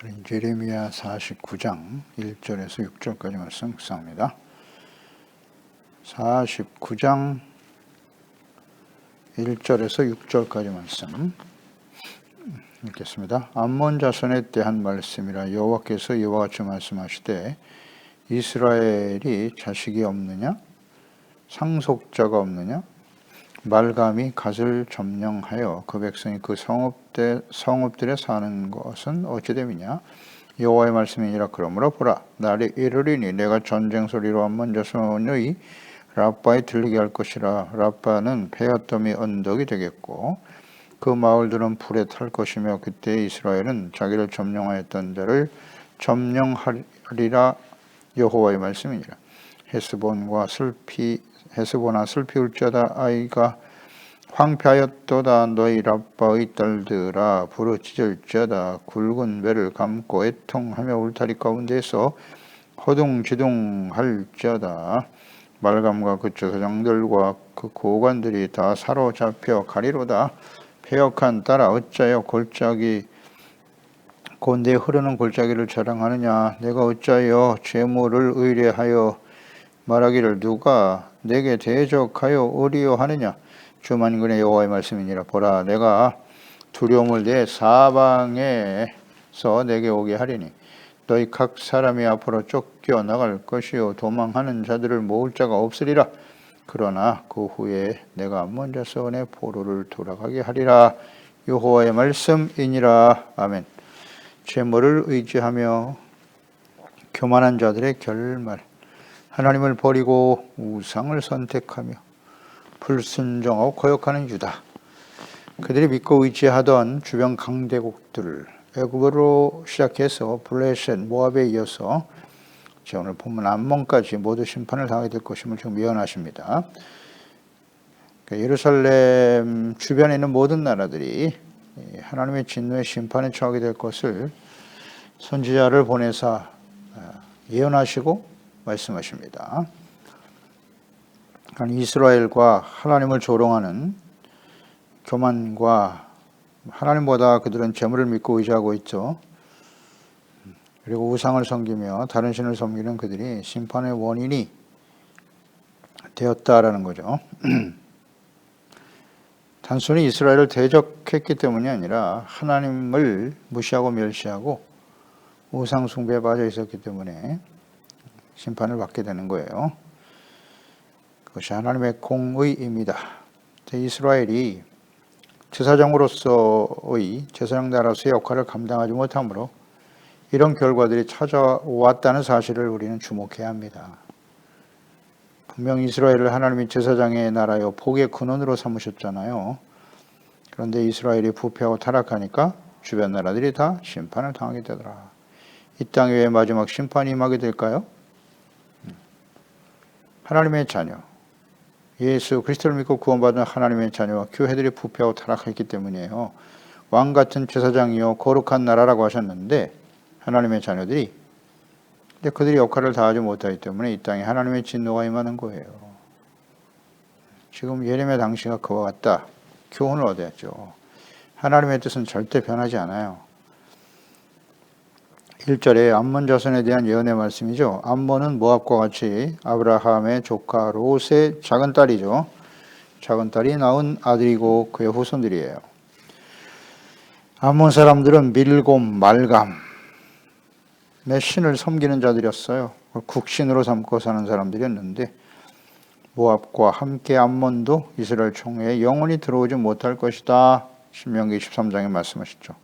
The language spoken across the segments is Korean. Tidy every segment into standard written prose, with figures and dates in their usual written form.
예레미야 49장 1절에서 6절까지 말씀 묵상합니다. 49장 1절에서 6절까지 말씀 읽겠습니다. 암몬 자손에 대한 말씀이라. 여호와께서 이와 같이 말씀하시되 이스라엘이 자식이 없느냐? 상속자가 없느냐? 말감이 갓을 점령하여 그 백성이 그 성읍들에 사는 것은 어찌 됨이냐? 여호와의 말씀이니라. 그러므로 보라, 날이 이르리니 내가 전쟁 소리로 암몬 자손의 라빠에 들리게 할 것이라. 라빠는 페앗더미 언덕이 되겠고 그 마을들은 불에 탈 것이며 그때 이스라엘은 자기를 점령하였던 자를 점령하리라. 여호와의 말씀이니라. 헤스보나 슬피 울지어다. 아이가 황폐하였도다. 너희 라빠의 딸들아 부르짖을지어다. 굵은 배를 감고 애통하며 울타리 가운데에서 허둥지둥할지어다. 말감과 그 제사장들과 그 고관들이 다 사로잡혀 가리로다. 패역한 딸아, 어찌하여 곤대에 흐르는 골짜기를 자랑하느냐? 내가 어찌하여 재물을 의뢰하여 말하기를 누가 내게 대적하여 의리하느냐? 주 만군의 여호와의 말씀이니라. 보라, 내가 두려움을 내 사방에서 내게 오게 하리니 너희 각 사람이 앞으로 쫓겨나갈 것이요 도망하는 자들을 모을 자가 없으리라. 그러나 그 후에 내가 암몬 자손의 포로를 돌아가게 하리라. 여호와의 말씀이니라. 아멘. 재물을 의지하며 교만한 자들의 결말, 하나님을 버리고 우상을 선택하며 불순종하고 거역하는 유다, 그들이 믿고 의지하던 주변 강대국들, 애굽으로 시작해서 블레셋, 모압에 이어서 오늘 본문 암몬까지 모두 심판을 당하게 될 것임을 지금 예언하십니다. 예루살렘 주변에 있는 모든 나라들이 하나님의 진노의 심판에 처하게 될 것을 선지자를 보내사 예언하시고 말씀하십니다. 이스라엘과 하나님을 조롱하는 교만과 하나님보다 그들은 재물을 믿고 의지하고 있죠. 그리고 우상을 섬기며 다른 신을 섬기는 그들이 심판의 원인이 되었다라는 거죠. 단순히 이스라엘을 대적했기 때문이 아니라 하나님을 무시하고 멸시하고 우상 숭배에 빠져 있었기 때문에 심판을 받게 되는 거예요. 그것이 하나님의 공의입니다. 이스라엘이 제사장으로서의 제사장 나라로서의 역할을 감당하지 못하므로 이런 결과들이 찾아왔다는 사실을 우리는 주목해야 합니다. 분명히 이스라엘을 하나님이 제사장의 나라요 복의 근원으로 삼으셨잖아요. 그런데 이스라엘이 부패하고 타락하니까 주변 나라들이 다 심판을 당하게 되더라. 이 땅에 왜 마지막 심판이 임하게 될까요? 하나님의 자녀, 예수 그리스도를 믿고 구원받은 하나님의 자녀와 교회들이 부패하고 타락했기 때문이에요. 왕 같은 제사장이요 거룩한 나라라고 하셨는데 하나님의 자녀들이, 근데 그들이 역할을 다하지 못하기 때문에 이 땅에 하나님의 진노가 임하는 거예요. 지금 예레미야 당시가 그와 같다. 교훈을 얻어야죠. 하나님의 뜻은 절대 변하지 않아요. 1절에 암몬 자손에 대한 예언의 말씀이죠. 암몬은 모압과 같이 아브라함의 조카 롯의 작은 딸이죠. 작은 딸이 낳은 아들이고 그의 후손들이에요. 암몬 사람들은 밀곰, 말감의 신을 섬기는 자들이었어요. 국신으로 삼고 사는 사람들이었는데 모압과 함께 암몬도 이스라엘 총회에 영원히 들어오지 못할 것이다. 신명기 23장에 말씀하셨죠.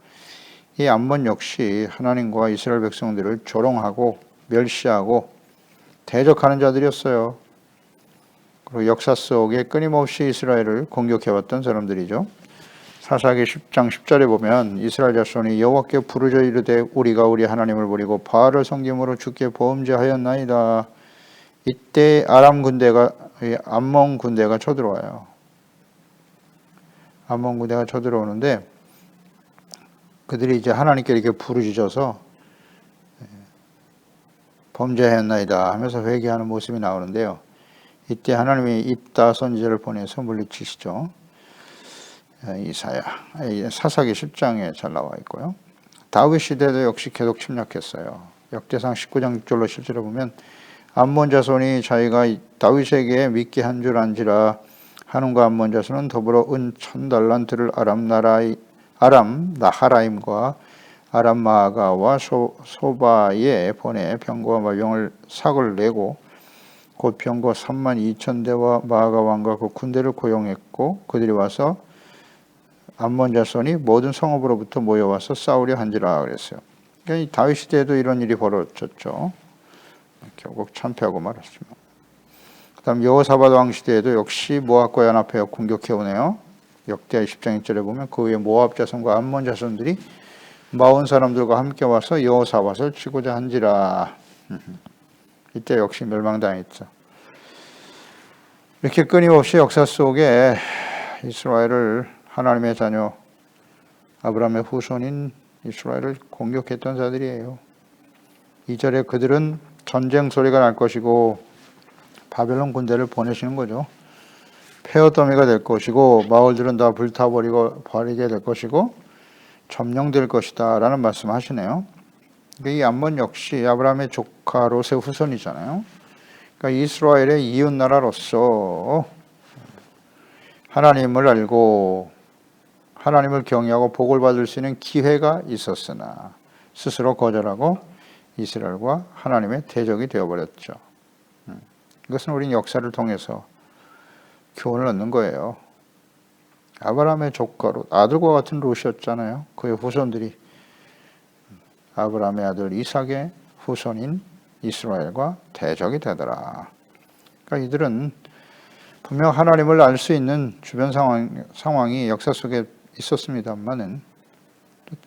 이 암몬 역시 하나님과 이스라엘 백성들을 조롱하고 멸시하고 대적하는 자들이었어요. 그리고 역사 속에 끊임없이 이스라엘을 공격해왔던 사람들이죠. 사사기 10장 10절에 보면 이스라엘 자손이 여호와께 부르짖어 이르되 우리가 우리 하나님을 버리고 바알을 섬김으로 주께 범죄하였나이다. 이때 암몬 군대가 쳐들어와요. 암몬 군대가 쳐들어오는데 그들이 이제 하나님께 이렇게 부르짖어서 범죄했나이다 하면서 회개하는 모습이 나오는데요. 이때 하나님이 입다 선지자를 보내서 물리치시죠. 이사야, 사사기 10장에 잘 나와 있고요. 다윗 시대도 역시 계속 침략했어요. 역대상 19장 6절로 실제로 보면 암몬 자손이 자기가 다윗에게 믿게 한 줄 안지라 한움과 암몬 자손은 더불어 은 1000달란트를 아람 나하라임과 아람 마아가와 소바에 보내 병거와 마병을 삭을 내고 곧 병거 32,000대와 마아가 왕과 그 군대를 고용했고 그들이 와서 암몬 자손이 모든 성읍으로부터 모여와서 싸우려 한지라 그랬어요. 그러니까 다윗 시대에도 이런 일이 벌어졌죠. 결국 참패하고 말았지만. 그 다음 여호사밧 왕 시대에도 역시 모압과 연합하여 공격해오네요. 역대 10장 1절에 보면 그 후에 모압 자손과 암몬 자손들이 마온 사람들과 함께 와서 여호사밧을 치고자 한지라. 이때 역시 멸망당했죠. 이렇게 끊임없이 역사 속에 이스라엘을 하나님의 자녀 아브라함의 후손인 이스라엘을 공격했던 자들이에요. 2절에 그들은 전쟁 소리가 날 것이고 바벨론 군대를 보내시는 거죠. 폐허더미가 될 것이고 마을들은 다 불타버리게 될 것이고 점령될 것이다 라는 말씀 하시네요. 이 암몬 역시 아브라함의 조카 롯의 후손이잖아요. 그러니까 이스라엘의 이웃나라로서 하나님을 알고 하나님을 경외하고 복을 받을 수 있는 기회가 있었으나 스스로 거절하고 이스라엘과 하나님의 대적이 되어버렸죠. 이것은 우리는 역사를 통해서 교훈을 얻는 거예요. 아브라함의 조카 롯, 아들과 같은 롯이었잖아요. 그의 후손들이 아브라함의 아들 이삭의 후손인 이스라엘과 대적이 되더라. 그러니까 이들은 분명 하나님을 알 수 있는 주변 상황이 역사 속에 있었습니다만은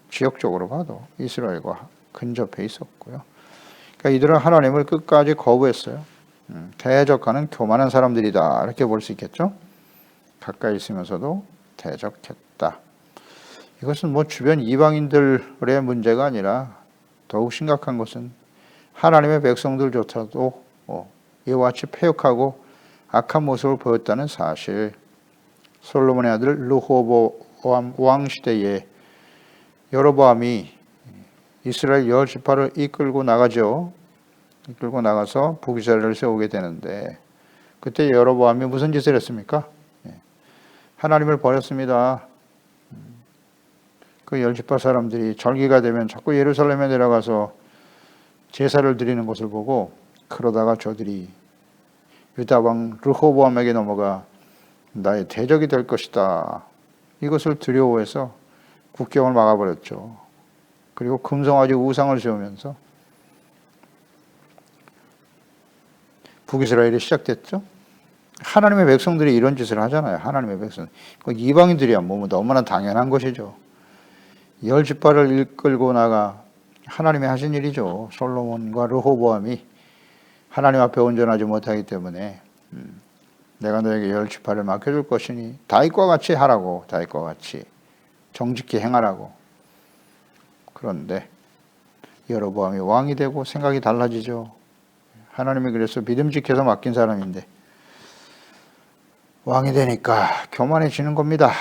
지역적으로 봐도 이스라엘과 근접해 있었고요. 그러니까 이들은 하나님을 끝까지 거부했어요. 대적하는 교만한 사람들이다 이렇게 볼 수 있겠죠. 가까이 있으면서도 대적했다. 이것은 뭐 주변 이방인들의 문제가 아니라 더욱 심각한 것은 하나님의 백성들조차도 이와 같이 패역하고 악한 모습을 보였다는 사실. 솔로몬의 아들 르호보암 왕 시대에 여로보암이 이스라엘 10지파를 이끌고 나가죠. 이끌고 나가서 북이스라엘을 세우게 되는데 그때 여로보암이 무슨 짓을 했습니까? 하나님을 버렸습니다. 그 10지파 사람들이 절기가 되면 자꾸 예루살렘에 내려가서 제사를 드리는 것을 보고 그러다가 저들이 유다왕 르호보암에게 넘어가 나의 대적이 될 것이다. 이것을 두려워해서 국경을 막아버렸죠. 그리고 금송아지 우상을 세우면서 북이스라엘이 시작됐죠. 하나님의 백성들이 이런 짓을 하잖아요. 하나님의 백성. 이방인들이야 뭐 너무나 당연한 것이죠. 10지파를 이끌고 나가 하나님이 하신 일이죠. 솔로몬과 르호보암이 하나님 앞에 온전하지 못하기 때문에 내가 너에게 10지파를 맡겨줄 것이니 다윗과 같이 하라고, 다윗과 같이 정직히 행하라고. 그런데 여로보암이 왕이 되고 생각이 달라지죠. 하나님이 그래서 믿음직해서 맡긴 사람인데 왕이 되니까 교만해지는 겁니다.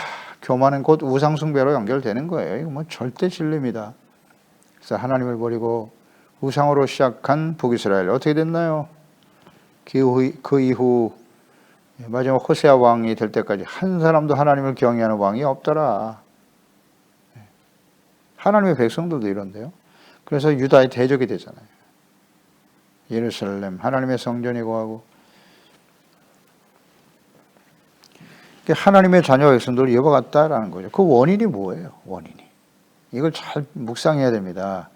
교만은 곧 우상숭배로 연결되는 거예요. 이거 뭐 절대 진리입니다. 그래서 하나님을 버리고 우상으로 시작한 북이스라엘 어떻게 됐나요? 그 이후 마지막 호세아 왕이 될 때까지 한 사람도 하나님을 경외하는 왕이 없더라. 하나님의 백성들도 이런데요. 그래서 유다의 대적이 되잖아요. 예루살렘 하나님의 성전이고 하고 하나님의 자녀 백성들을 이와 같다라는 거죠. 그 원인이 뭐예요? 원인이. 이걸 잘 묵상해야 됩니다.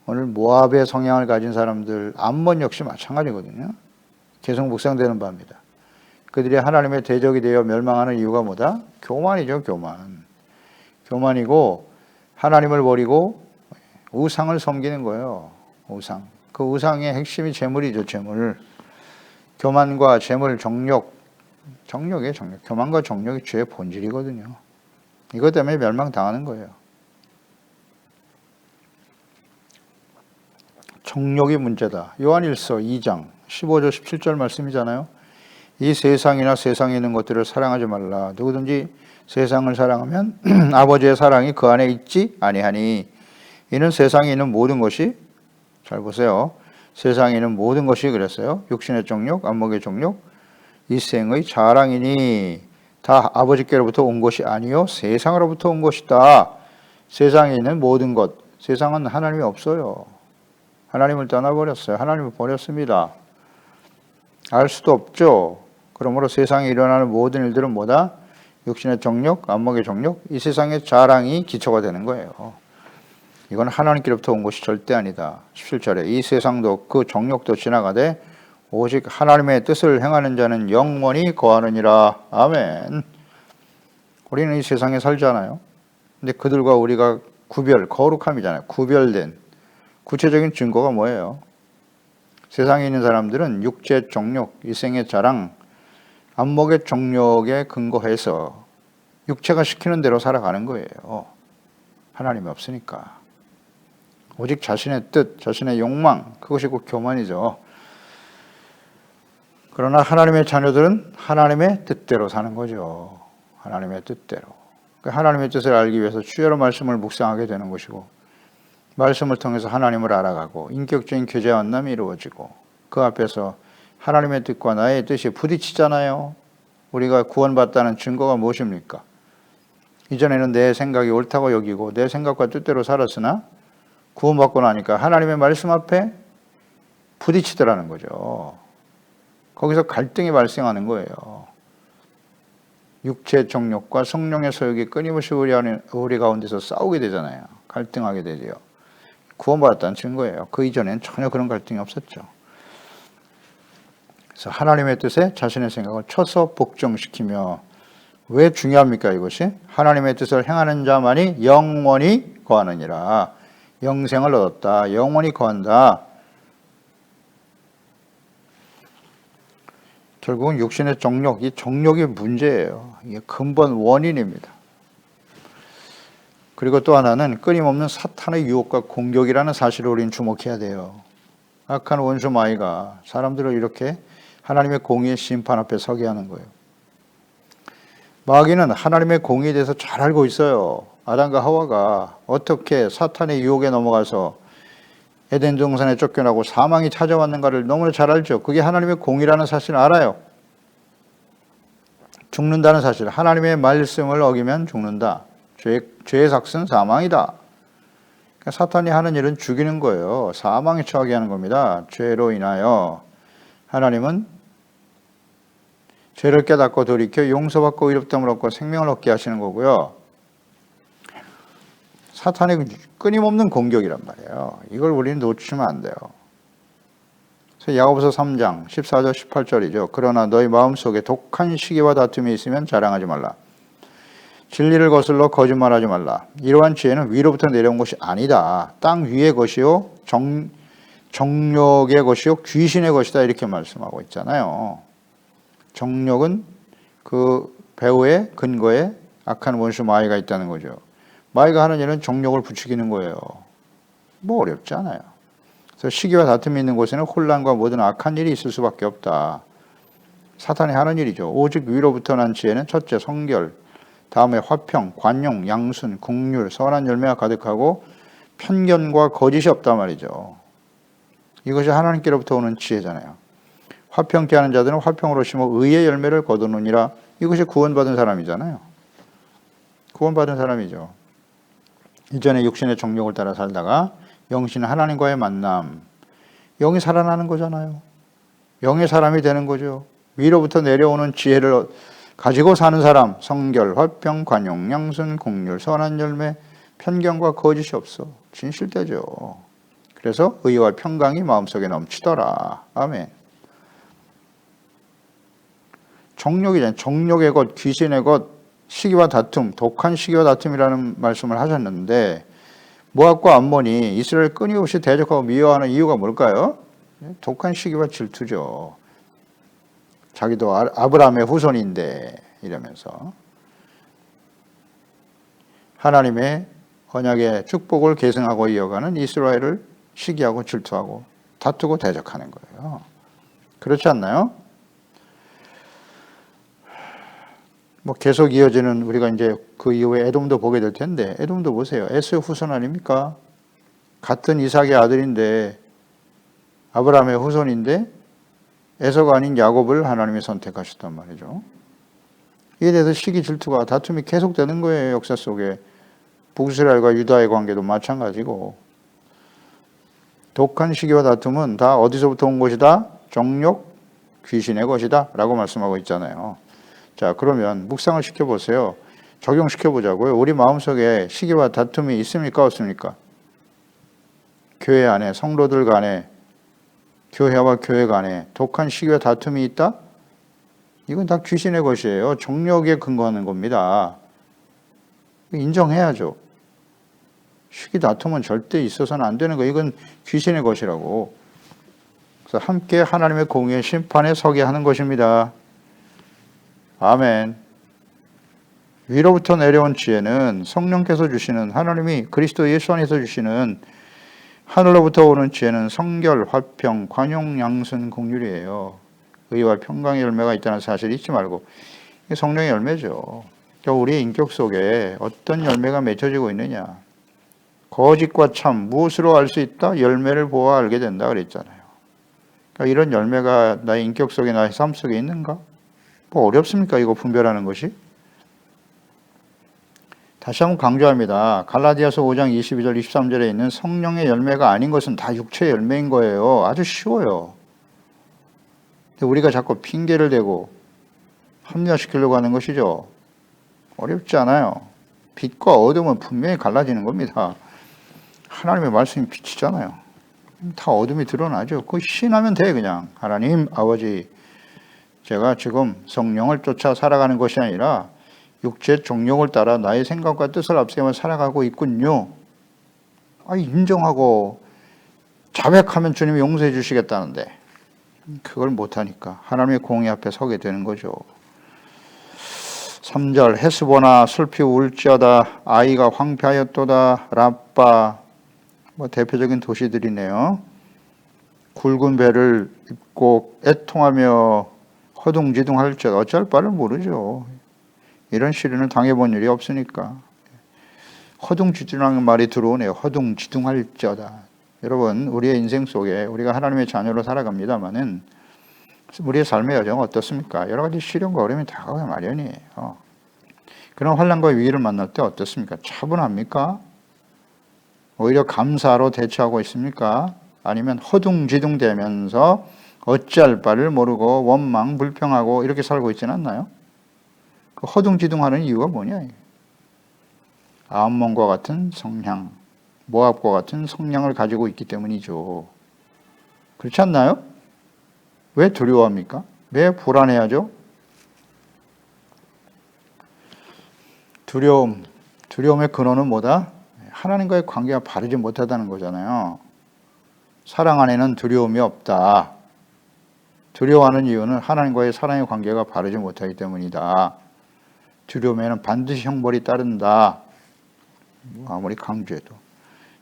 오늘 모압의 성향을 가진 사람들, 암몬 역시 마찬가지거든요. 계속 묵상되는 바입니다. 그들이 하나님의 대적이 되어 멸망하는 이유가 뭐다? 교만이죠, 교만. 교만이고 하나님을 버리고 우상을 섬기는 거예요. 우상. 그 우상의 핵심이 재물이죠, 재물. 교만과 재물, 정욕이에요, 정욕. 교만과 정욕이 죄의 본질이거든요. 이것 때문에 멸망당하는 거예요. 정욕이 문제다. 요한일서 2장 15절 17절 말씀이잖아요. 이 세상이나 세상에 있는 것들을 사랑하지 말라. 누구든지 세상을 사랑하면 아버지의 사랑이 그 안에 있지 아니하니 이는 세상에 있는 모든 것이, 잘 보세요. 세상에 있는 모든 것이 그랬어요. 육신의 정욕, 안목의 정욕, 이 생의 자랑이니 다 아버지께로부터 온 것이 아니요 세상으로부터 온 것이다. 세상에 있는 모든 것, 세상은 하나님이 없어요. 하나님을 떠나버렸어요. 하나님을 버렸습니다. 알 수도 없죠. 그러므로 세상에 일어나는 모든 일들은 뭐다? 육신의 정욕, 안목의 정욕, 이 세상의 자랑이 기초가 되는 거예요. 이건 하나님께로부터 온 것이 절대 아니다. 17절에 이 세상도 그 정욕도 지나가되 오직 하나님의 뜻을 행하는 자는 영원히 거하느니라. 아멘. 우리는 이 세상에 살잖아요. 근데 그들과 우리가 거룩함이잖아요. 구별된 구체적인 증거가 뭐예요? 세상에 있는 사람들은 육체 정욕, 이생의 자랑, 안목의 정욕에 근거해서 육체가 시키는 대로 살아가는 거예요. 하나님이 없으니까. 오직 자신의 뜻, 자신의 욕망, 그것이 곧 교만이죠. 그러나 하나님의 자녀들은 하나님의 뜻대로 사는 거죠. 하나님의 뜻대로. 하나님의 뜻을 알기 위해서 주여로 말씀을 묵상하게 되는 것이고, 말씀을 통해서 하나님을 알아가고 인격적인 교제와 만남이 이루어지고, 그 앞에서 하나님의 뜻과 나의 뜻이 부딪히잖아요. 우리가 구원받다는 증거가 무엇입니까? 이전에는 내 생각이 옳다고 여기고 내 생각과 뜻대로 살았으나 구원받고 나니까 하나님의 말씀 앞에 부딪히더라는 거죠. 거기서 갈등이 발생하는 거예요. 육체 정욕과 성령의 소욕이 끊임없이 우리 가운데서 싸우게 되잖아요. 갈등하게 되죠. 구원받았다는 증거예요. 그 이전엔 전혀 그런 갈등이 없었죠. 그래서 하나님의 뜻에 자신의 생각을 쳐서 복종시키며, 왜 중요합니까 이것이? 하나님의 뜻을 행하는 자만이 영원히 거하느니라. 영생을 얻었다. 영원히 거한다. 결국은 육신의 정욕, 이 정욕이 문제예요. 이게 근본 원인입니다. 그리고 또 하나는 끊임없는 사탄의 유혹과 공격이라는 사실을 우리는 주목해야 돼요. 악한 원수 마귀가 사람들을 이렇게 하나님의 공의의 심판 앞에 서게 하는 거예요. 마귀는 하나님의 공의에 대해서 잘 알고 있어요. 아담과 하와가 어떻게 사탄의 유혹에 넘어가서 에덴 동산에 쫓겨나고 사망이 찾아왔는가를 너무나 잘 알죠. 그게 하나님의 공의라는 사실을 알아요. 죽는다는 사실, 하나님의 말씀을 어기면 죽는다. 죄의 삭은 사망이다. 그러니까 사탄이 하는 일은 죽이는 거예요. 사망에 처하게 하는 겁니다. 죄로 인하여 하나님은 죄를 깨닫고 돌이켜 용서받고 의롭다함을 얻고 생명을 얻게 하시는 거고요. 사탄의 끊임없는 공격이란 말이에요. 이걸 우리는 놓치면 안 돼요. 그래서 야고보서 3장 14절 18절이죠. 그러나 너희 마음속에 독한 시기와 다툼이 있으면 자랑하지 말라. 진리를 거슬러 거짓말하지 말라. 이러한 지혜는 위로부터 내려온 것이 아니다. 땅 위의 것이요 정욕의 것이요 귀신의 것이다. 이렇게 말씀하고 있잖아요. 정욕은 그 배후의 근거에 악한 원수 마귀가 있다는 거죠. 마귀가 하는 일은 정욕을 부추기는 거예요. 뭐 어렵지 않아요. 그래서 시기와 다툼이 있는 곳에는 혼란과 모든 악한 일이 있을 수밖에 없다. 사탄이 하는 일이죠. 오직 위로부터 난 지혜는 첫째 성결, 다음에 화평, 관용, 양순, 긍휼, 선한 열매가 가득하고 편견과 거짓이 없단 말이죠. 이것이 하나님께로부터 오는 지혜잖아요. 화평케 하는 자들은 화평으로 심어 의의 열매를 거두느니라. 이것이 구원받은 사람이잖아요. 구원받은 사람이죠. 이전에 육신의 정욕을 따라 살다가 영신 하나님과의 만남, 영이 살아나는 거잖아요. 영의 사람이 되는 거죠. 위로부터 내려오는 지혜를 가지고 사는 사람, 성결, 화평, 관용, 양순, 긍휼, 선한 열매, 편견과 거짓이 없어. 진실되죠. 그래서 의와 평강이 마음속에 넘치더라. 아멘. 정욕이잖아요. 정욕의 것, 귀신의 것, 시기와 다툼, 독한 시기와 다툼이라는 말씀을 하셨는데, 모압과 암몬이 이스라엘 끊임없이 대적하고 미워하는 이유가 뭘까요? 독한 시기와 질투죠. 자기도 아브라함의 후손인데 이러면서 하나님의 언약의 축복을 계승하고 이어가는 이스라엘을 시기하고 질투하고 다투고 대적하는 거예요. 그렇지 않나요? 뭐 계속 이어지는, 우리가 이제 그 이후에 에돔도 보게 될 텐데, 에돔도 보세요. 에서의 후손 아닙니까? 같은 이삭의 아들인데 아브라함의 후손인데 에서가 아닌 야곱을 하나님이 선택하셨단 말이죠. 이에 대해서 시기 질투가 다툼이 계속되는 거예요. 역사 속에. 북이스라엘과 유다의 관계도 마찬가지고 독한 시기와 다툼은 다 어디서부터 온 것이다? 정욕, 귀신의 것이다 라고 말씀하고 있잖아요. 자, 그러면 묵상을 시켜보세요. 적용시켜보자고요. 우리 마음속에 시기와 다툼이 있습니까? 없습니까? 교회 안에, 성도들 간에, 교회와 교회 간에 독한 시기와 다툼이 있다? 이건 다 귀신의 것이에요. 정욕에 근거하는 겁니다. 인정해야죠. 시기 다툼은 절대 있어서는 안 되는 거. 이건 귀신의 것이라고. 그래서 함께 하나님의 공의의 심판에 서게 하는 것입니다. 아멘. 위로부터 내려온 지혜는 성령께서 주시는, 하나님이 그리스도 예수 안에서 주시는, 하늘로부터 오는 지혜는 성결, 화평, 관용, 양순, 공률이에요. 의와 평강의 열매가 있다는 사실을 잊지 말고, 이게 성령의 열매죠. 그러니까 우리의 인격 속에 어떤 열매가 맺혀지고 있느냐. 거짓과 참, 무엇으로 알 수 있다? 열매를 보아 알게 된다 그랬잖아요. 그러니까 이런 열매가 나의 인격 속에, 나의 삶 속에 있는가? 뭐 어렵습니까? 이거 분별하는 것이? 다시 한번 강조합니다. 갈라디아서 5장 22절 23절에 있는 성령의 열매가 아닌 것은 다 육체의 열매인 거예요. 아주 쉬워요. 근데 우리가 자꾸 핑계를 대고 합리화시키려고 하는 것이죠. 어렵지 않아요. 빛과 어둠은 분명히 갈라지는 겁니다. 하나님의 말씀이 빛이잖아요. 다 어둠이 드러나죠. 그거 신하면 돼 그냥. 하나님 아버지, 제가 지금 성령을 쫓아 살아가는 것이 아니라 육체의 정욕을 따라 나의 생각과 뜻을 앞세우며 살아가고 있군요. 인정하고 자백하면 주님이 용서해 주시겠다는데 그걸 못하니까 하나님의 공의 앞에 서게 되는 거죠. 3절 헤스보나 슬피 울지어다 아이가 황폐하였도다 라빠, 대표적인 도시들이네요. 굵은 배를 입고 애통하며 허둥지둥할지어다. 어쩔 바를 모르죠. 이런 시련을 당해본 일이 없으니까. 허둥지둥하는 말이 들어오네요. 허둥지둥할지어다. 여러분, 우리의 인생 속에 우리가 하나님의 자녀로 살아갑니다마는 우리의 삶의 여정은 어떻습니까? 여러 가지 시련과 어려움이 다가오기 마련이에요. 그런 환난과 위기를 만날 때 어떻습니까? 차분합니까? 오히려 감사로 대처하고 있습니까? 아니면 허둥지둥대면서 어찌할 바를 모르고 원망, 불평하고 이렇게 살고 있지는 않나요? 그 허둥지둥하는 이유가 뭐냐? 아몬과 같은 성향, 모압과 같은 성향을 가지고 있기 때문이죠. 그렇지 않나요? 왜 두려워합니까? 왜 불안해하죠? 두려움의 근원은 뭐다? 하나님과의 관계가 바르지 못하다는 거잖아요. 사랑 안에는 두려움이 없다. 두려워하는 이유는 하나님과의 사랑의 관계가 바르지 못하기 때문이다. 두려움에는 반드시 형벌이 따른다. 아무리 강조해도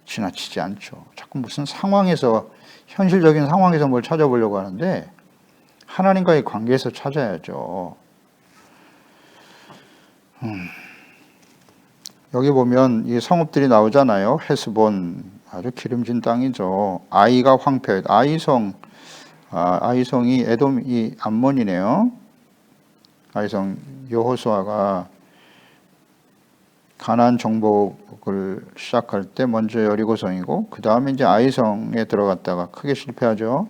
지나치지 않죠. 자꾸 무슨 상황에서, 현실적인 상황에서 뭘 찾아보려고 하는데 하나님과의 관계에서 찾아야죠. 여기 보면 이 성읍들이 나오잖아요. 헤스본, 아주 기름진 땅이죠. 아이가 황폐, 아이성이 에돔이 암몬이네요. 아이성 여호수아가 가나안 정복을 시작할 때 먼저 여리고성이고 그 다음에 이제 아이성에 들어갔다가 크게 실패하죠.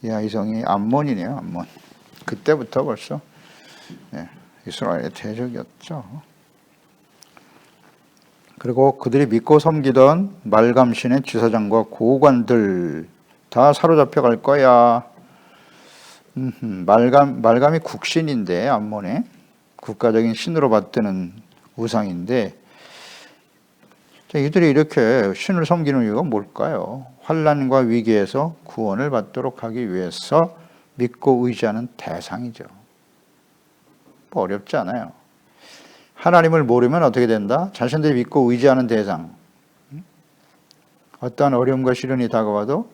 이 아이성이 암몬이네요. 암몬. 그때부터 벌써 이스라엘의 대적이었죠. 그리고 그들이 믿고 섬기던 말감신의 지사장과 고관들 다 사로잡혀 갈 거야. 말감이 국신인데 암몬의 국가적인 신으로 받드는 우상인데, 이들이 이렇게 신을 섬기는 이유가 뭘까요? 환난과 위기에서 구원을 받도록 하기 위해서 믿고 의지하는 대상이죠. 어렵지 않아요. 하나님을 모르면 어떻게 된다? 자신들이 믿고 의지하는 대상, 어떠한 어려움과 시련이 다가와도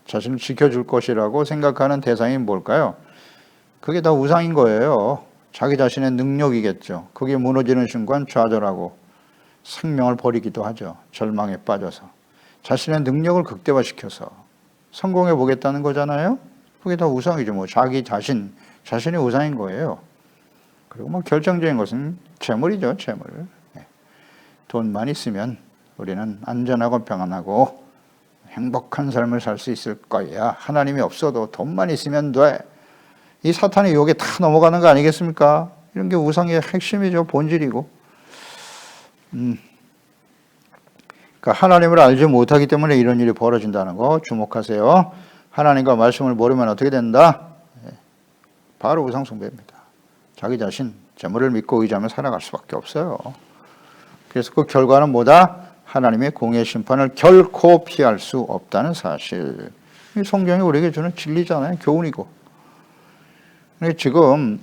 자신을 지켜줄 것이라고 생각하는 대상이 뭘까요? 그게 다 우상인 거예요. 자기 자신의 능력이겠죠. 그게 무너지는 순간 좌절하고 생명을 버리기도 하죠. 절망에 빠져서. 자신의 능력을 극대화시켜서 성공해 보겠다는 거잖아요. 그게 다 우상이죠. 뭐 자기 자신이 우상인 거예요. 그리고 뭐 결정적인 것은 재물이죠. 재물. 돈만 있으면 우리는 안전하고 평안하고 행복한 삶을 살 수 있을 거야. 하나님이 없어도 돈만 있으면 돼. 이 사탄의 유혹에 다 넘어가는 거 아니겠습니까? 이런 게 우상의 핵심이죠. 본질이고. 그러니까 하나님을 알지 못하기 때문에 이런 일이 벌어진다는 거 주목하세요. 하나님과 말씀을 모르면 어떻게 된다? 바로 우상 숭배입니다. 자기 자신, 재물을 믿고 의지하며 살아갈 수밖에 없어요. 그래서 그 결과는 뭐다? 하나님의 공의 심판을 결코 피할 수 없다는 사실. 이 성경이 우리에게 주는 진리잖아요. 교훈이고. 지금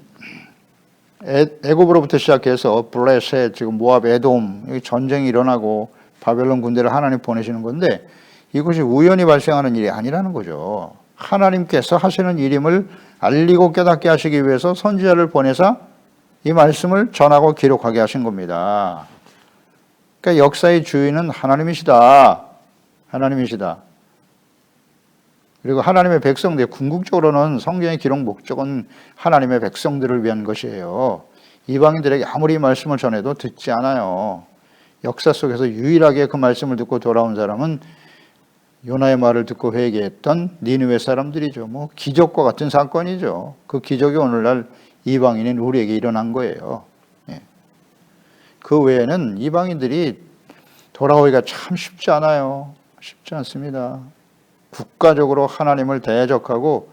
애굽으로부터 시작해서 블레셋, 지금 모압, 에돔 전쟁이 일어나고 바벨론 군대를 하나님 보내시는 건데 이것이 우연히 발생하는 일이 아니라는 거죠. 하나님께서 하시는 일임을 알리고 깨닫게 하시기 위해서 선지자를 보내사 이 말씀을 전하고 기록하게 하신 겁니다. 그러니까 역사의 주인은 하나님이시다. 하나님이시다. 그리고 하나님의 백성들, 궁극적으로는 성경의 기록 목적은 하나님의 백성들을 위한 것이에요. 이방인들에게 아무리 말씀을 전해도 듣지 않아요. 역사 속에서 유일하게 그 말씀을 듣고 돌아온 사람은 요나의 말을 듣고 회개했던 니느웨 사람들이죠. 뭐 기적과 같은 사건이죠. 그 기적이 오늘날 이방인인 우리에게 일어난 거예요. 그 외에는 이방인들이 돌아오기가 참 쉽지 않아요. 쉽지 않습니다. 국가적으로 하나님을 대적하고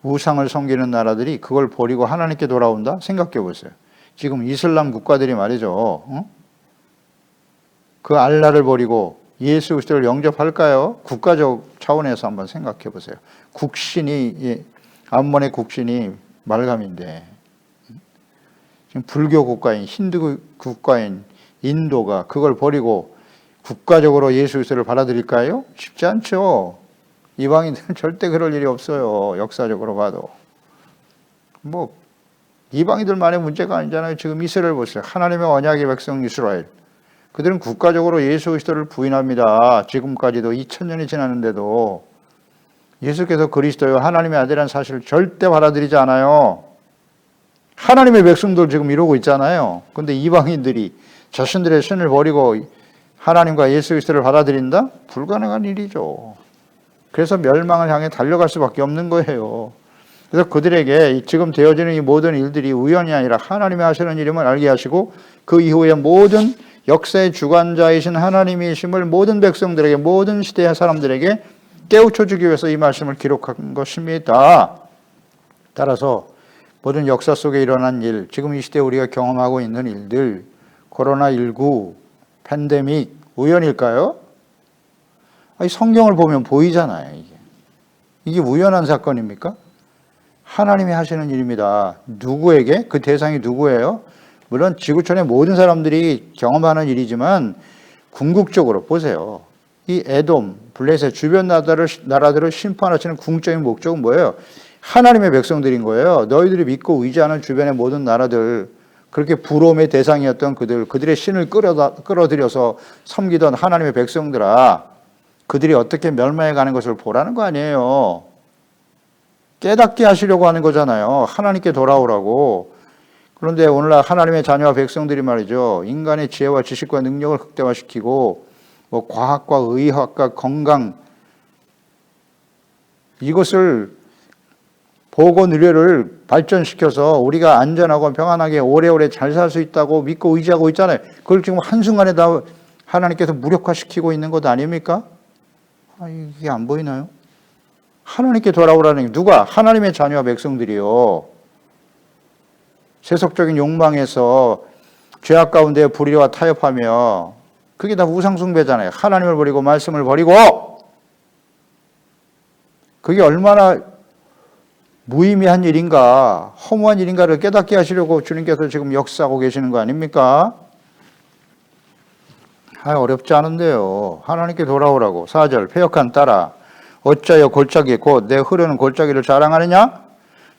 우상을 섬기는 나라들이 그걸 버리고 하나님께 돌아온다? 생각해 보세요. 지금 이슬람 국가들이 말이죠. 그 알라를 버리고 예수 그리스도를 영접할까요? 국가적 차원에서 한번 생각해 보세요. 국신이, 암몬의 국신이 말감인데 지금 불교 국가인, 힌두 국가인 인도가 그걸 버리고 국가적으로 예수 그리스도를 받아들일까요? 쉽지 않죠. 이방인들은 절대 그럴 일이 없어요. 역사적으로 봐도. 뭐 이방인들만의 문제가 아니잖아요. 지금 이스라엘 보세요. 하나님의 언약의 백성 이스라엘. 그들은 국가적으로 예수 그리스도를 부인합니다. 지금까지도 2000년이 지났는데도 예수께서 그리스도요 하나님의 아들이라는 사실을 절대 받아들이지 않아요. 하나님의 백성들 지금 이러고 있잖아요. 그런데 이방인들이 자신들의 신을 버리고 하나님과 예수 그리스도를 받아들인다? 불가능한 일이죠. 그래서 멸망을 향해 달려갈 수밖에 없는 거예요. 그래서 그들에게 지금 되어지는 이 모든 일들이 우연이 아니라 하나님이 하시는 일임을 알게 하시고 그 이후에 모든 역사의 주관자이신 하나님이심을 모든 백성들에게, 모든 시대의 사람들에게 깨우쳐 주기 위해서 이 말씀을 기록한 것입니다. 따라서 모든 역사 속에 일어난 일, 지금 이 시대에 우리가 경험하고 있는 일들, 코로나19, 팬데믹, 우연일까요? 아니, 성경을 보면 보이잖아요. 이게 우연한 사건입니까? 하나님이 하시는 일입니다. 누구에게? 그 대상이 누구예요? 물론 지구촌의 모든 사람들이 경험하는 일이지만 궁극적으로 보세요. 이 에돔, 블레셋 주변 나라들을 심판하시는 궁극적인 목적은 뭐예요? 하나님의 백성들인 거예요. 너희들이 믿고 의지하는 주변의 모든 나라들, 그렇게 부러움의 대상이었던 그들의 신을 끌어들여서 섬기던 하나님의 백성들아, 그들이 어떻게 멸망해 가는 것을 보라는 거 아니에요. 깨닫게 하시려고 하는 거잖아요. 하나님께 돌아오라고. 그런데 오늘날 하나님의 자녀와 백성들이 말이죠. 인간의 지혜와 지식과 능력을 극대화시키고 뭐 과학과 의학과 건강 이것을 보건의료를 발전시켜서 우리가 안전하고 평안하게 오래오래 잘 살 수 있다고 믿고 의지하고 있잖아요. 그걸 지금 한순간에 다 하나님께서 무력화시키고 있는 것 아닙니까? 이게 안 보이나요? 하나님께 돌아오라는 게 누가? 하나님의 자녀와 백성들이요. 세속적인 욕망에서 죄악 가운데 불의와 타협하며 그게 다 우상숭배잖아요. 하나님을 버리고 말씀을 버리고 그게 얼마나 무의미한 일인가, 허무한 일인가를 깨닫게 하시려고 주님께서 지금 역사하고 계시는 거 아닙니까? 어렵지 않은데요. 하나님께 돌아오라고. 4절 패역한 딸아 어찌하여 골짜기 곧 내 흐르는 골짜기를 자랑하느냐?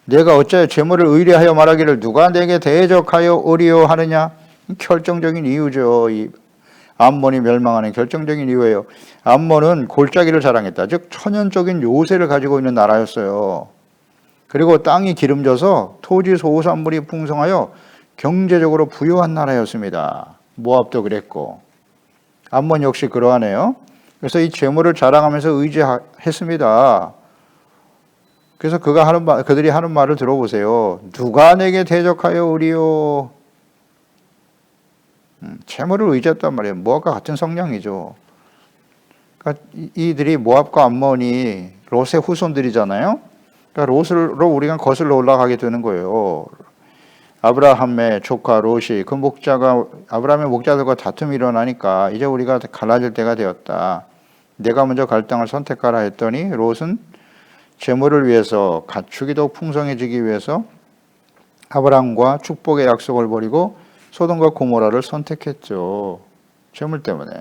내가 어찌하여 재물을 의뢰하여 말하기를 누가 내게 대적하여 오리요 하느냐? 결정적인 이유죠. 이 암몬이 멸망하는 결정적인 이유예요. 암몬은 골짜기를 자랑했다. 즉 천연적인 요새를 가지고 있는 나라였어요. 그리고 땅이 기름져서 토지 소산물이 풍성하여 경제적으로 부유한 나라였습니다. 모압도 그랬고 암몬 역시 그러하네요. 그래서 이 재물을 자랑하면서 의지했습니다. 그래서 그들이 하는 말을 들어보세요. 누가 내게 대적하여 오리요? 재물을 의지했단 말이에요. 모압과 같은 성향이죠. 그러니까 이들이 모압과 암몬이 롯의 후손들이잖아요. 그러니까 롯으로 우리가 거슬러 올라가게 되는 거예요. 아브라함의 조카 롯이 아브라함의 목자들과 다툼이 일어나니까 이제 우리가 갈라질 때가 되었다. 내가 먼저 갈 땅을 선택하라 했더니 롯은 재물을 위해서 가축이 더 풍성해지기 위해서 아브라함과 축복의 약속을 버리고 소돔과 고모라를 선택했죠. 재물 때문에.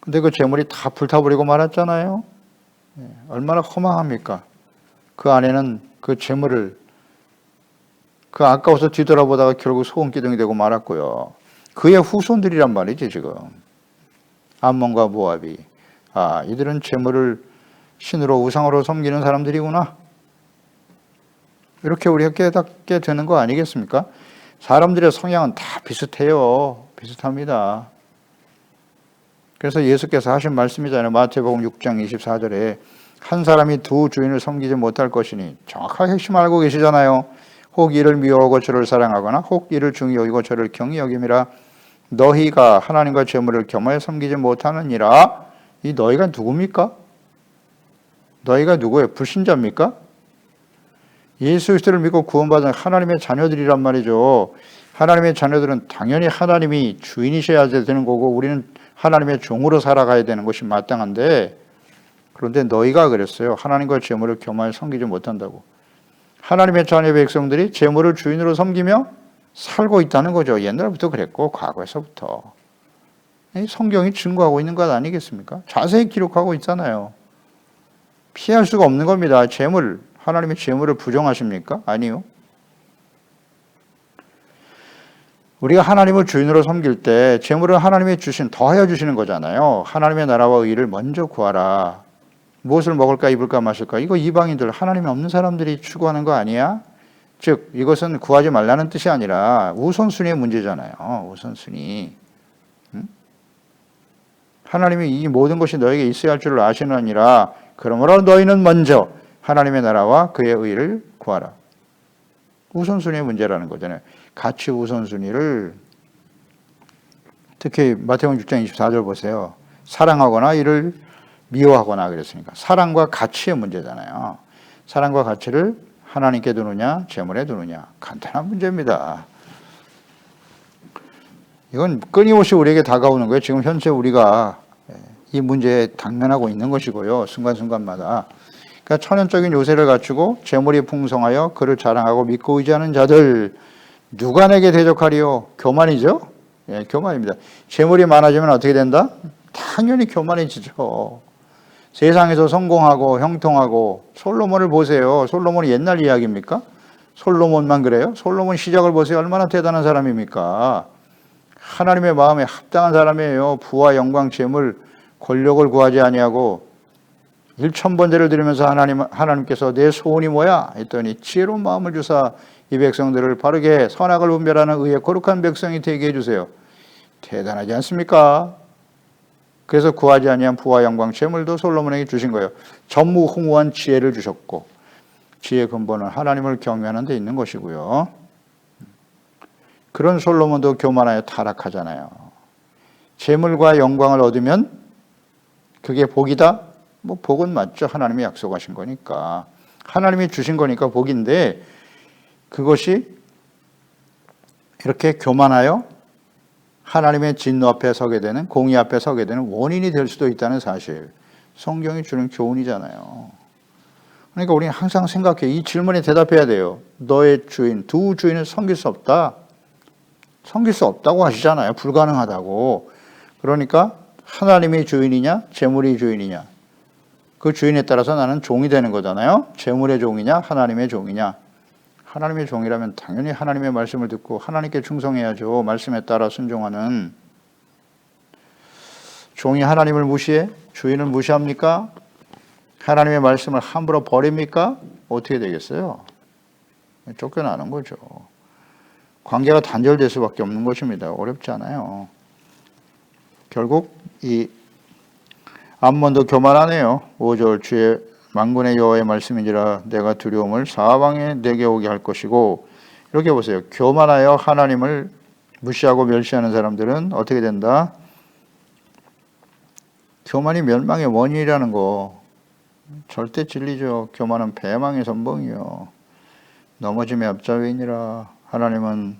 근데 그 재물이 다 불타버리고 말았잖아요. 얼마나 허망합니까? 그 안에는 그 재물을 그 아까워서 뒤돌아보다가 결국 소금기둥이 되고 말았고요. 그의 후손들이란 말이지 지금. 암몬과 모압이. 이들은 재물을 신으로 우상으로 섬기는 사람들이구나. 이렇게 우리가 깨닫게 되는 거 아니겠습니까? 사람들의 성향은 다 비슷해요. 비슷합니다. 그래서 예수께서 하신 말씀이잖아요. 마태복음 6장 24절에 한 사람이 두 주인을 섬기지 못할 것이니 정확하게 핵심 알고 계시잖아요. 혹 이를 미워하고 저를 사랑하거나 혹 이를 중히 여기고 저를 경히 여김이라. 너희가 하나님과 재물을 겸하여 섬기지 못하느니라. 이 너희가 누굽니까? 너희가 누구예요? 불신자입니까? 예수 그리스도를 믿고 구원받은 하나님의 자녀들이란 말이죠. 하나님의 자녀들은 당연히 하나님이 주인이셔야 되는 거고 우리는 하나님의 종으로 살아가야 되는 것이 마땅한데, 그런데 너희가 그랬어요. 하나님과 재물을 겸하여 섬기지 못한다고. 하나님의 자녀 백성들이 재물을 주인으로 섬기며 살고 있다는 거죠. 옛날부터 그랬고 과거에서부터. 성경이 증거하고 있는 것 아니겠습니까? 자세히 기록하고 있잖아요. 피할 수가 없는 겁니다. 재물, 하나님의 재물을 부정하십니까? 아니요. 우리가 하나님을 주인으로 섬길 때 재물은 하나님이 더하여 주시는 거잖아요. 하나님의 나라와 의를 먼저 구하라. 무엇을 먹을까 입을까 마실까? 이거 이방인들, 하나님이 없는 사람들이 추구하는 거 아니야? 즉 이것은 구하지 말라는 뜻이 아니라 우선순위의 문제잖아요. 우선순위. 하나님이 이 모든 것이 너에게 있어야 할 줄을 아시느니라. 그러므로 너희는 먼저 하나님의 나라와 그의 의를 구하라. 우선순위의 문제라는 거잖아요. 가치 우선순위를, 특히 마태복음 6장 24절 보세요. 사랑하거나 이를 미워하거나 그랬으니까 사랑과 가치의 문제잖아요. 사랑과 가치를 하나님께 두느냐 재물에 두느냐, 간단한 문제입니다. 이건 끊임없이 우리에게 다가오는 거예요. 지금 현재 우리가 이 문제에 당면하고 있는 것이고요. 순간순간마다. 그러니까 천연적인 요새를 갖추고 재물이 풍성하여 그를 자랑하고 믿고 의지하는 자들, 누가 내게 대적하리요? 교만이죠. 교만입니다. 재물이 많아지면 어떻게 된다? 당연히 교만해지죠. 세상에서 성공하고 형통하고, 솔로몬을 보세요. 솔로몬이 옛날 이야기입니까? 솔로몬만 그래요? 솔로몬 시작을 보세요. 얼마나 대단한 사람입니까? 하나님의 마음에 합당한 사람이에요. 부와 영광, 재물, 권력을 구하지 아니하고 1,000번제를 드리면서 하나님께서 내 소원이 뭐야? 했더니 지혜로운 마음을 주사 이 백성들을 바르게 선악을 분별하는 의의 거룩한 백성이 되게 해주세요. 대단하지 않습니까? 그래서 구하지 아니한 부와 영광, 재물도 솔로몬에게 주신 거예요. 전무후무한 지혜를 주셨고, 지혜의 근본은 하나님을 경외하는 데 있는 것이고요. 그런 솔로몬도 교만하여 타락하잖아요. 재물과 영광을 얻으면 그게 복이다? 뭐 복은 맞죠. 하나님이 약속하신 거니까. 하나님이 주신 거니까 복인데, 그것이 이렇게 교만하여 하나님의 진노 앞에 서게 되는, 공의 앞에 서게 되는 원인이 될 수도 있다는 사실. 성경이 주는 교훈이잖아요. 그러니까 우리는 항상 생각해. 이 질문에 대답해야 돼요. 너의 주인, 두 주인을 섬길 수 없다. 섬길 수 없다고 하시잖아요. 불가능하다고. 그러니까 하나님이 주인이냐, 재물이 주인이냐. 그 주인에 따라서 나는 종이 되는 거잖아요. 재물의 종이냐, 하나님의 종이냐. 하나님의 종이라면 당연히 하나님의 말씀을 듣고 하나님께 충성해야죠. 말씀에 따라 순종하는. 종이 하나님을 무시해? 주인을 무시합니까? 하나님의 말씀을 함부로 버립니까? 어떻게 되겠어요? 쫓겨나는 거죠. 관계가 단절될 수밖에 없는 것입니다. 어렵지 않아요. 결국 이 암몬도 교만하네요. 5절 주의 만군의 여호와의 말씀인지라 내가 두려움을 사방에 내게 오게 할 것이고, 이렇게 보세요. 교만하여 하나님을 무시하고 멸시하는 사람들은 어떻게 된다? 교만이 멸망의 원인이라는 거 절대 진리죠. 교만은 배망의 선봉이요. 넘어짐의 앞자위이니라. 하나님은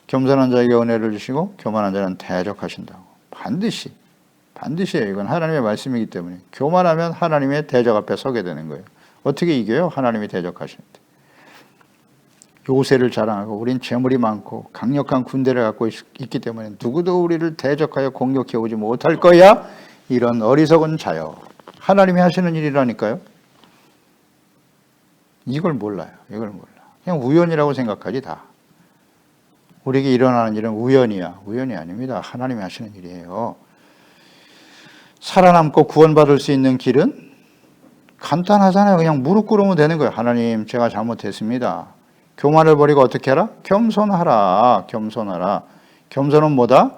겸손한 자에게 은혜를 주시고 교만한 자는 대적하신다고. 반드시예요. 이건 하나님의 말씀이기 때문에. 교만하면 하나님의 대적 앞에 서게 되는 거예요. 어떻게 이겨요? 하나님이 대적하시는데. 요새를 자랑하고 우린 재물이 많고 강력한 군대를 갖고 있기 때문에 누구도 우리를 대적하여 공격해 오지 못할 거야. 이런 어리석은 자요. 하나님이 하시는 일이라니까요. 이걸 몰라요. 그냥 우연이라고 생각하지 다. 우리에게 일어나는 일은 우연이야. 우연이 아닙니다. 하나님이 하시는 일이에요. 살아남고 구원받을 수 있는 길은 간단하잖아요. 그냥 무릎 꿇으면 되는 거예요. 하나님, 제가 잘못했습니다. 교만을 버리고 어떻게 하라? 겸손하라. 겸손은 뭐다?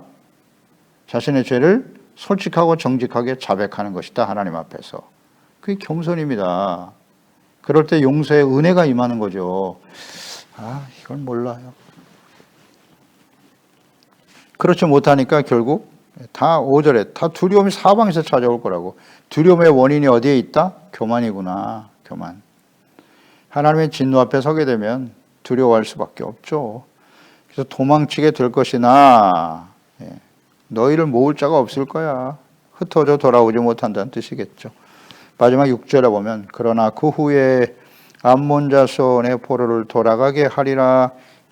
자신의 죄를 솔직하고 정직하게 자백하는 것이다. 하나님 앞에서. 그게 겸손입니다. 그럴 때 용서의 은혜가 임하는 거죠. 이걸 몰라요. 그렇지 못하니까 결국 다 5절에 다 두려움이 사방에서 찾아올 거라고. 두려움의 원인이 어디에 있다? 교만이구나. 교만. 하나님의 진노 앞에 서게 되면 두려워할 수밖에 없죠. 그래서 도망치게 될 것이나 너희를 모을 자가 없을 거야. 흩어져 돌아오지 못한다는 뜻이겠죠. 마지막 6절에 보면 그러나 그 후에 암몬 자손의 포로를 돌아가게 하리라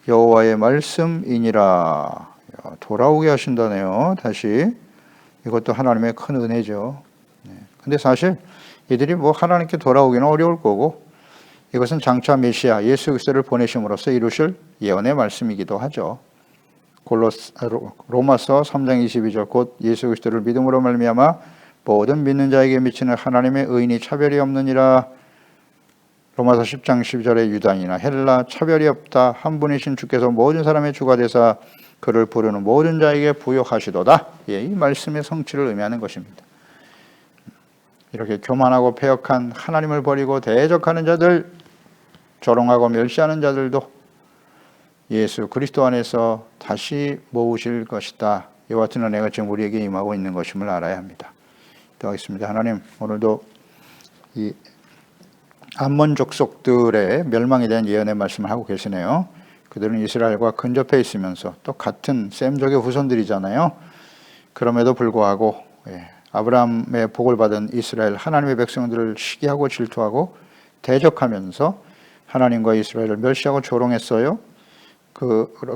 여호와의 말씀이니라. 돌아오게 하신다네요. 다시. 이것도 하나님의 큰 은혜죠. 근데 사실 이들이 하나님께 돌아오기는 어려울 거고, 이것은 장차 메시아 예수 그리스도를 보내심으로써 이루실 예언의 말씀이기도 하죠. 로마서 3장 22절 곧 예수 그리스도를 믿음으로 말미암아 모든 믿는 자에게 미치는 하나님의 의인이 차별이 없느니라. 로마서 10장 12절에 유다인이나 헬라 차별이 없다. 한 분이신 주께서 모든 사람의 주가 되사 그를 부르는 모든 자에게 부여하시도다. 이 말씀의 성취를 의미하는 것입니다. 이렇게 교만하고 패역한 하나님을 버리고 대적하는 자들, 조롱하고 멸시하는 자들도 예수 그리스도 안에서 다시 모으실 것이다. 이와 같은 은혜가 지금 우리에게 임하고 있는 것임을 알아야 합니다. 기도하겠습니다. 하나님, 오늘도 이 암몬 족속들의 멸망에 대한 예언의 말씀을 하고 계시네요. 그들은 이스라엘과 근접해 있으면서 또 같은 셈족의 후손들이잖아요. 그럼에도 불구하고 아브라함의 복을 받은 이스라엘 하나님의 백성들을 시기하고 질투하고 대적하면서 하나님과 이스라엘을 멸시하고 조롱했어요.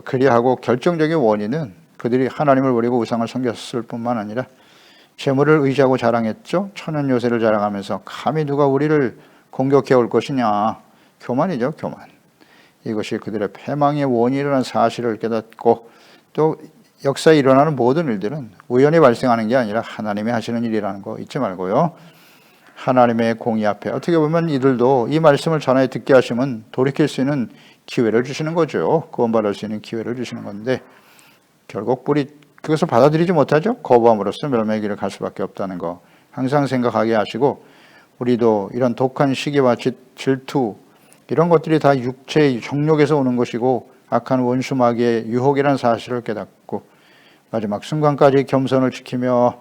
그리하고 결정적인 원인은 그들이 하나님을 버리고 우상을 섬겼을 뿐만 아니라 재물을 의지하고 자랑했죠. 천연 요새를 자랑하면서 감히 누가 우리를 공격해 올 것이냐. 교만이죠, 교만. 이것이 그들의 패망의 원인이라는 사실을 깨닫고, 또 역사에 일어나는 모든 일들은 우연히 발생하는 게 아니라 하나님이 하시는 일이라는 거 잊지 말고요. 하나님의 공의 앞에 어떻게 보면 이들도 이 말씀을 전하여 듣게 하시면 돌이킬 수 있는 기회를 주시는 거죠. 구원받을 수 있는 기회를 주시는 건데 결국 그것을 받아들이지 못하죠. 거부함으로써 멸망의 길을 갈 수밖에 없다는 거 항상 생각하게 하시고, 우리도 이런 독한 시기와 질투 이런 것들이 다 육체의 정욕에서 오는 것이고 악한 원수 마귀의 유혹이라는 사실을 깨닫고 마지막 순간까지 겸손을 지키며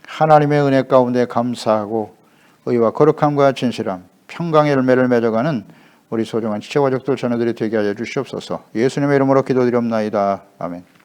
하나님의 은혜 가운데 감사하고 의와 거룩함과 진실함, 평강의 열매를 맺어가는 우리 소중한 지체가족들 자녀들이 되게 하여 주시옵소서. 예수님의 이름으로 기도드리옵나이다. 아멘.